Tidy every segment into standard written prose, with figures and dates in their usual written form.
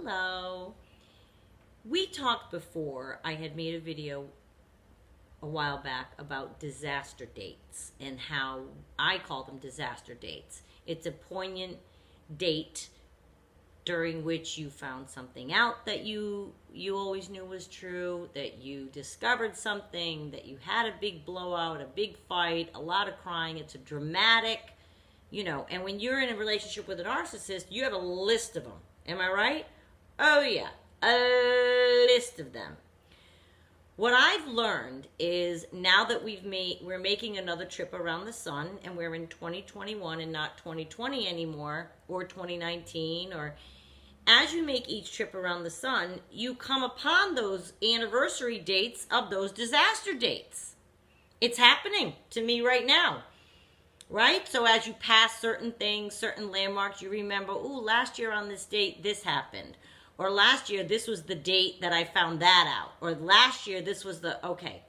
Hello. We talked before. I had made a video a while back about disaster dates and how I call them disaster dates. It's a poignant date during which you found something out that you always knew was true, that you discovered something, that you had a big blowout, a big fight, a lot of crying. It's a dramatic, and when you're in a relationship with a narcissist, you have a list of them. Am I right? Oh yeah, a list of them. What I've learned is now that we're making another trip around the sun, and we're in 2021 and not 2020 anymore, or 2019, or as you make each trip around the sun, you come upon those anniversary dates of those disaster dates. It's happening to me right now, right? So as you pass certain things, certain landmarks, you remember, ooh, last year on this date, this happened. Or last year, this was the date that I found that out. Or last year, this was okay.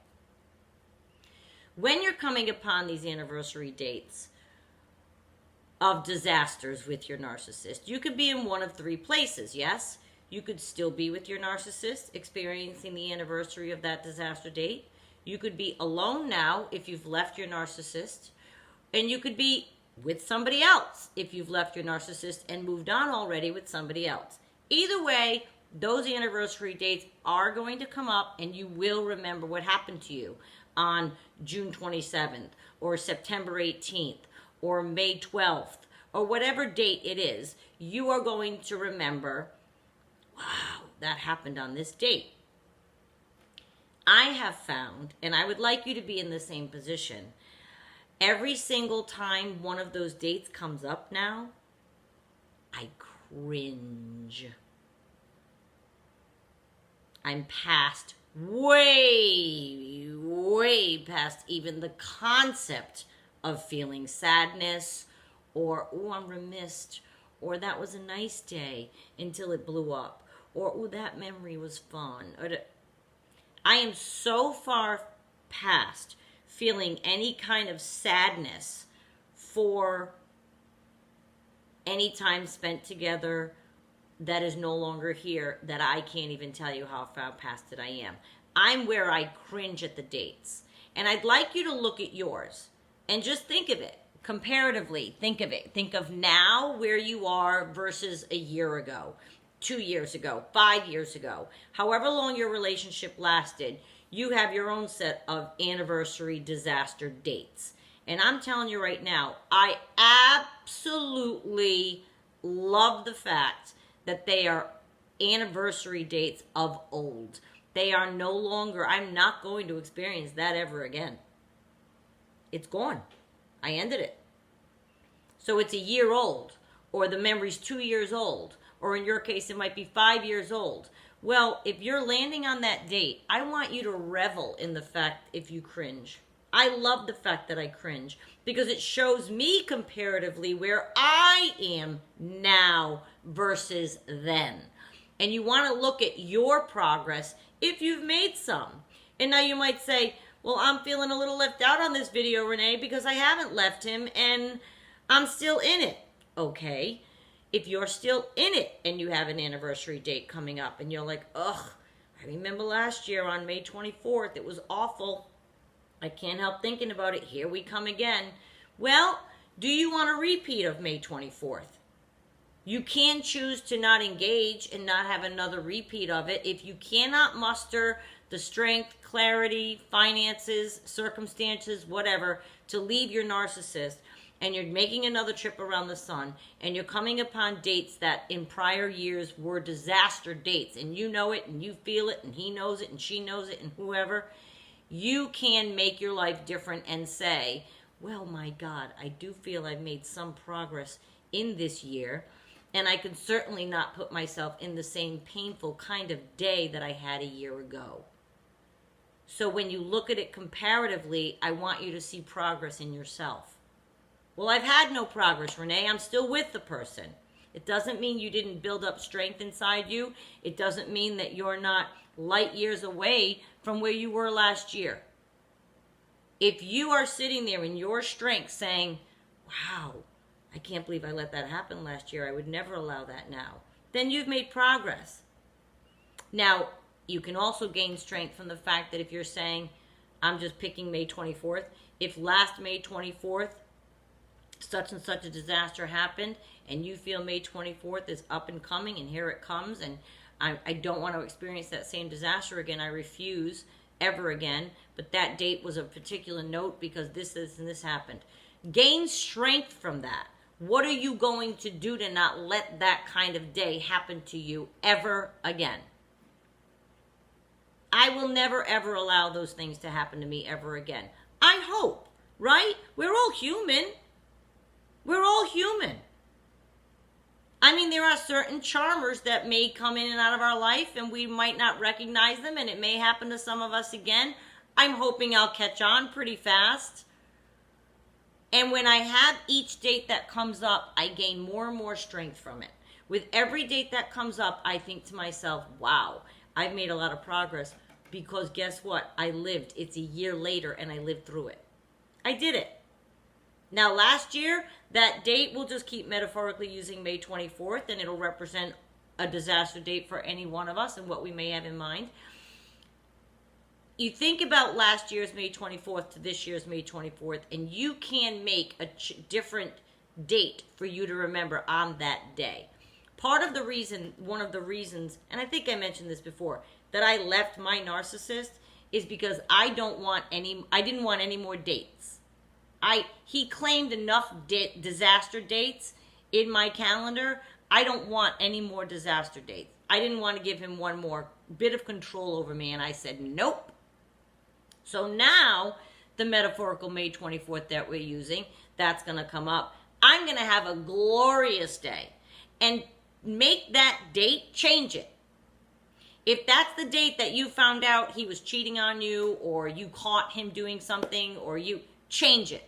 When you're coming upon these anniversary dates of disasters with your narcissist, you could be in one of three places, yes? You could still be with your narcissist, experiencing the anniversary of that disaster date. You could be alone now if you've left your narcissist. And you could be with somebody else if you've left your narcissist and moved on already with somebody else. Either way, those anniversary dates are going to come up, and you will remember what happened to you on June 27th or September 18th or May 12th or whatever date it is. You are going to remember, wow, that happened on this date. I have found, and I would like you to be in the same position, every single time one of those dates comes up now, I cringe. I'm past, way past even the concept of feeling sadness or, oh, I'm remiss, or that was a nice day until it blew up, or, oh, that memory was fun. I am so far past feeling any kind of sadness for any time spent together that is no longer here that I can't even tell you how far past it I am. I'm where I cringe at the dates. And I'd like you to look at yours and just think of it comparatively. Think of it. Think of now where you are versus a year ago, 2 years ago, 5 years ago. However long your relationship lasted, you have your own set of anniversary disaster dates. And I'm telling you right now, I absolutely love the fact that they are anniversary dates of old. They are no longer, I'm not going to experience that ever again. It's gone. I ended it. So it's a year old, or the memory's 2 years old, or in your case, it might be 5 years old. Well, if you're landing on that date, I want you to revel in the fact if you cringe. I love the fact that I cringe because it shows me comparatively where I am now versus then. And you want to look at your progress if you've made some. And now you might say, well, I'm feeling a little left out on this video, Renee, because I haven't left him and I'm still in it. Okay. If you're still in it and you have an anniversary date coming up and you're like, ugh, I remember last year on May 24th, it was awful. I can't help thinking about it. Here we come again. Well, do you want a repeat of May 24th? You can choose to not engage and not have another repeat of it. If you cannot muster the strength, clarity, finances, circumstances, whatever, to leave your narcissist, and you're making another trip around the sun, and you're coming upon dates that in prior years were disaster dates, and you know it, and you feel it, and he knows it, and she knows it, and whoever, you can make your life different and say, well, my God, I do feel I've made some progress in this year, and I can certainly not put myself in the same painful kind of day that I had a year ago. So when you look at it comparatively, I want you to see progress in yourself. Well, I've had no progress, Renee. I'm still with the person. It doesn't mean you didn't build up strength inside you. It doesn't mean that you're not light years away from where you were last year. If you are sitting there in your strength saying, wow, I can't believe I let that happen last year. I would never allow that now. then you've made progress. Now, you can also gain strength from the fact that if you're saying, I'm just picking May 24th, if last May 24th, such and such a disaster happened, and you feel May 24th is up and coming, and here it comes, and I don't want to experience that same disaster again, I refuse ever again, but that date was a particular note because this and this happened. Gain strength from that. What are you going to do to not let that kind of day happen to you ever again? I will never, ever allow those things to happen to me ever again. I hope, right? We're all human. We're all human. I mean, there are certain charmers that may come in and out of our life, and we might not recognize them, and it may happen to some of us again. I'm hoping I'll catch on pretty fast. And when I have each date that comes up, I gain more and more strength from it. With every date that comes up, I think to myself, wow, I've made a lot of progress, because guess what? I lived. It's a year later, and I lived through it. I did it. Now, last year, that date, we'll just keep metaphorically using May 24th, and it'll represent a disaster date for any one of us and what we may have in mind. You think about last year's May 24th to this year's May 24th, and you can make a different date for you to remember on that day. Part of the reason, one of the reasons, and I think I mentioned this before, that I left my narcissist is because I didn't want any more dates. He claimed enough disaster dates in my calendar. I don't want any more disaster dates. I didn't want to give him one more bit of control over me, and I said, nope. So now, the metaphorical May 24th that we're using, that's going to come up. I'm going to have a glorious day. And make that date, change it. If that's the date that you found out he was cheating on you, or you caught him doing something, or you change it.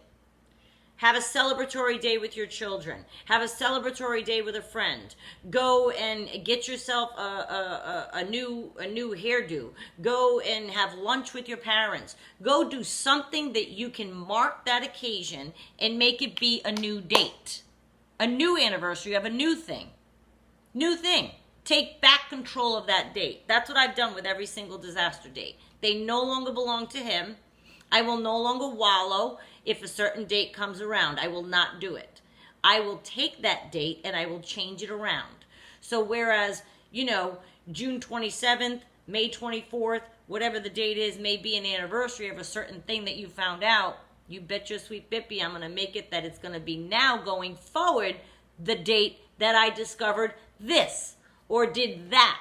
Have a celebratory day with your children. Have a celebratory day with a friend. Go and get yourself a new hairdo. Go and have lunch with your parents. Go do something that you can mark that occasion and make it be a new date. A new anniversary of a new thing. New thing. Take back control of that date. That's what I've done with every single disaster date. They no longer belong to him. I will no longer wallow if a certain date comes around. I will not do it. I will take that date and I will change it around. So whereas, June 27th, May 24th, whatever the date is, may be an anniversary of a certain thing that you found out, you bet your sweet bippy I'm going to make it that it's going to be now going forward the date that I discovered this or did that.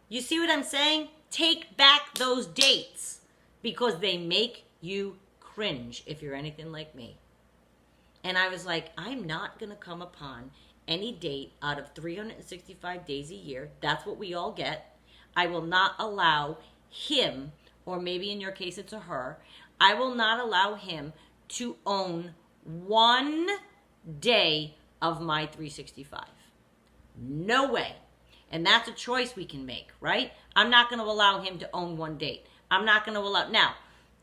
You see what I'm saying? Take back those dates because they make you cringe if you're anything like me. And I was like, I'm not going to come upon any date out of 365 days a year. That's what we all get. I will not allow him, or maybe in your case it's a her, I will not allow him to own one day of my 365. No way. And that's a choice we can make, right? I'm not going to allow him to own one date. I'm not going to allow. Now,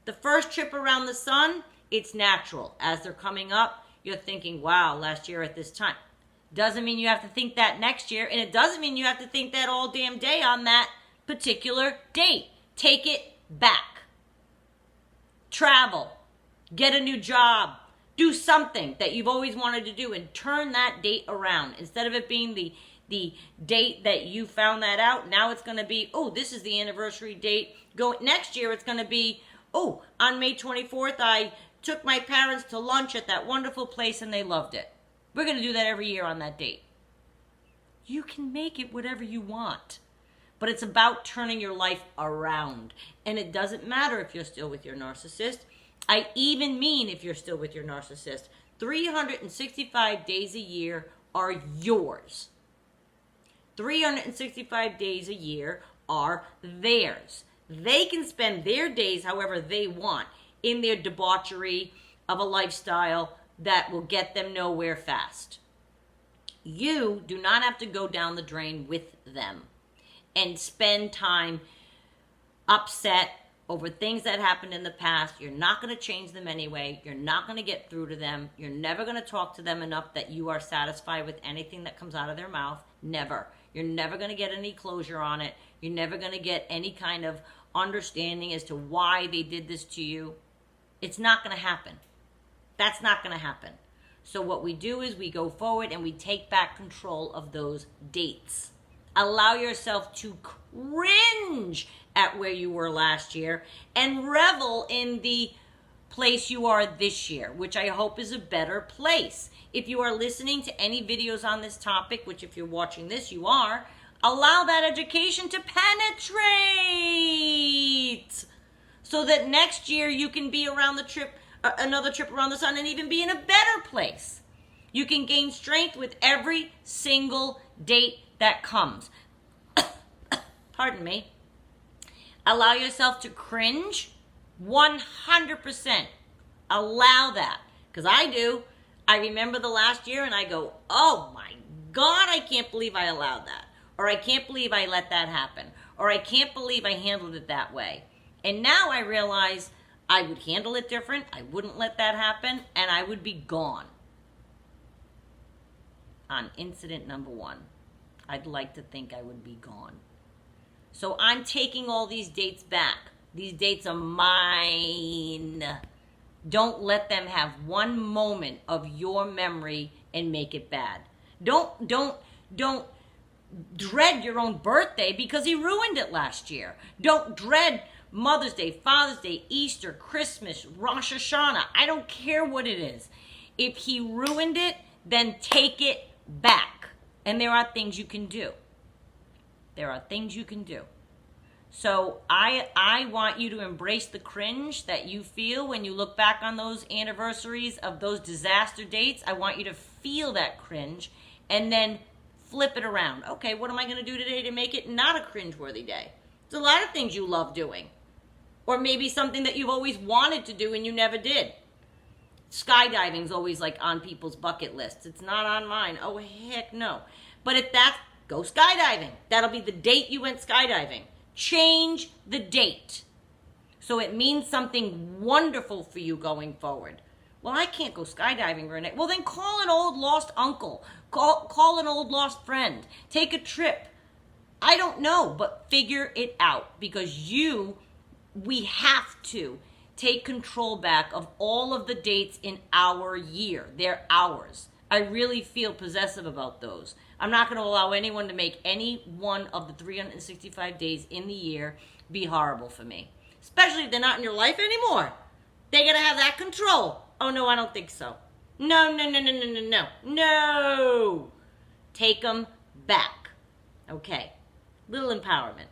the first trip around the sun, it's natural. As they're coming up, you're thinking, wow, last year at this time. Doesn't mean you have to think that next year, and it doesn't mean you have to think that all damn day on that particular date. Take it back. Travel. Get a new job. Do something that you've always wanted to do and turn that date around. Instead of it being the date that you found that out, now it's going to be, oh, this is the anniversary date. Next year it's going to be, oh, on May 24th, I took my parents to lunch at that wonderful place and they loved it. We're going to do that every year on that date. You can make it whatever you want, but it's about turning your life around. And it doesn't matter if you're still with your narcissist. I even mean if you're still with your narcissist. 365 days a year are yours. 365 days a year are theirs. They can spend their days however they want in their debauchery of a lifestyle that will get them nowhere fast. You do not have to go down the drain with them and spend time upset over things that happened in the past. You're not going to change them anyway. You're not going to get through to them. You're never going to talk to them enough that you are satisfied with anything that comes out of their mouth. Never. You're never going to get any closure on it. You're never going to get any kind of understanding as to why they did this to you. It's not going to happen. That's not going to happen. So what we do is we go forward and we take back control of those dates. Allow yourself to cringe at where you were last year and revel in the place you are this year, which I hope is a better place. If you are listening to any videos on this topic, which if you're watching this, you are, allow that education to penetrate so that next year you can be around the trip, another trip around the sun, and even be in a better place. You can gain strength with every single date that comes. Pardon me. Allow yourself to cringe 100%. Allow that. Because I do. I remember the last year and I go, oh my God, I can't believe I allowed that. Or I can't believe I let that happen. Or I can't believe I handled it that way. And now I realize I would handle it different. I wouldn't let that happen. And I would be gone. On incident number 1. I'd like to think I would be gone. So I'm taking all these dates back. These dates are mine. Don't let them have one moment of your memory and make it bad. Don't dread your own birthday because he ruined it last year. Don't dread Mother's Day, Father's Day, Easter, Christmas, Rosh Hashanah. I don't care what it is. If he ruined it, then take it back. And there are things you can do. There are things you can do. So I want you to embrace the cringe that you feel when you look back on those anniversaries of those disaster dates. I want you to feel that cringe and then flip it around. Okay, what am I going to do today to make it not a cringeworthy day? There's a lot of things you love doing. Or maybe something that you've always wanted to do and you never did. Skydiving's always like on people's bucket lists. It's not on mine. Oh, heck no. But if that's, go skydiving. That'll be the date you went skydiving. Change the date. So it means something wonderful for you going forward. Well, I can't go skydiving, Renee. Well, then call an old lost uncle. Call an old lost friend. Take a trip. I don't know, but figure it out because we have to take control back of all of the dates in our year. They're ours. I really feel possessive about those. I'm not going to allow anyone to make any one of the 365 days in the year be horrible for me. Especially if they're not in your life anymore. They're going to have that control. Oh, no, I don't think so. No. No. Take them back. Okay. Little empowerment.